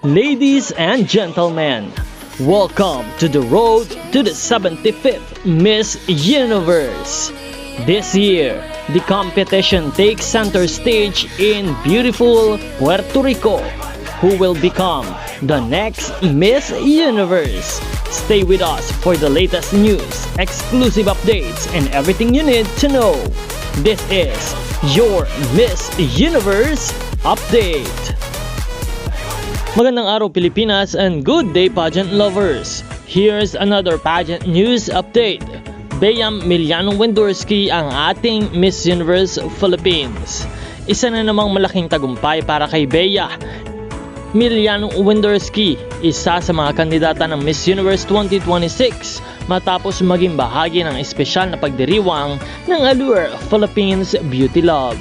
Ladies and gentlemen, welcome to the road to the 75th Miss Universe. This year, the competition takes center stage in beautiful Puerto Rico. Who will become the next Miss Universe? Stay with us for the latest news, exclusive updates, and everything you need to know. This is your Miss Universe Update. Magandang araw Pilipinas and good day pageant lovers. Here's another pageant news update. Bea Miliano-Wendorsky ang ating Miss Universe Philippines. Isa na namang malaking tagumpay para kay Bea Miliano-Wendorsky, isa sa mga kandidata ng Miss Universe 2026 matapos maging bahagi ng espesyal na pagdiriwang ng Allure Philippines Beauty Love.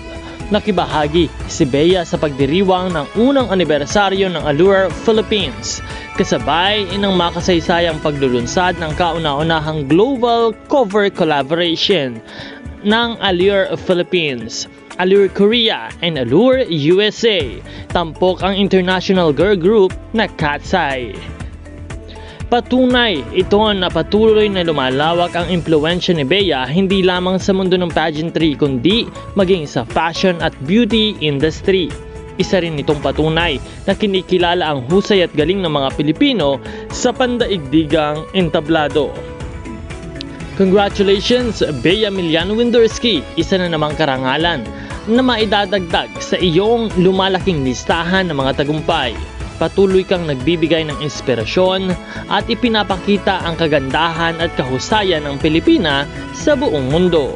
Nakibahagi si Bea sa pagdiriwang ng unang anibersaryo ng Allure Philippines, kasabay ng makasaysayang paglulunsad ng kauna-unahang global cover collaboration ng Allure Philippines, Allure Korea, and Allure USA. Tampok ang international girl group na Katseye. Patunay ito na patuloy na lumalawak ang impluwensya ni Bea hindi lamang sa mundo ng pageantry kundi maging sa fashion at beauty industry. Isa rin itong patunay na kinikilala ang husay at galing ng mga Pilipino sa pandaigdigang entablado. Congratulations, Bea Miliano-Wendorsky, isa na namang karangalan na maidadagdag sa iyong lumalaking listahan ng mga tagumpay. Patuloy kang nagbibigay ng inspirasyon at ipinapakita ang kagandahan at kahusayan ng Pilipina sa buong mundo.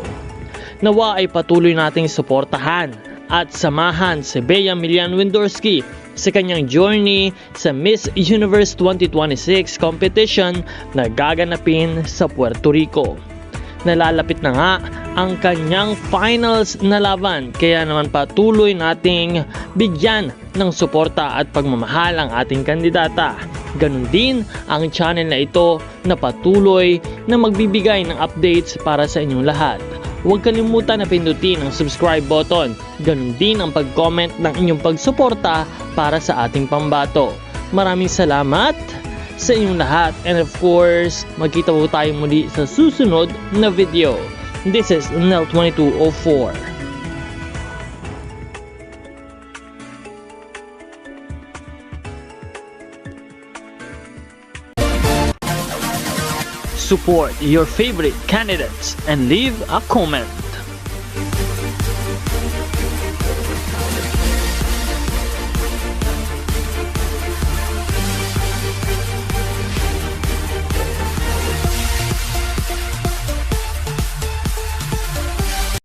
Nawa ay patuloy nating suportahan at samahan si Bea Miliano-Wendorsky sa kanyang journey sa Miss Universe 2026 competition na gaganapin sa Puerto Rico. Nalalapit na nga ang kanyang finals na laban, kaya naman patuloy nating bigyan ng suporta at pagmamahal ang ating kandidata. Ganun din ang channel na ito na patuloy na magbibigay ng updates para sa inyong lahat. Huwag kalimutan na pindutin ang subscribe button. Ganun din ang pag-comment ng inyong pagsuporta para sa ating pambato. Maraming salamat sa inyong lahat, and of course, magkita po tayo muli sa susunod na video. This is Nel2204. Support your favorite candidates and leave a comment.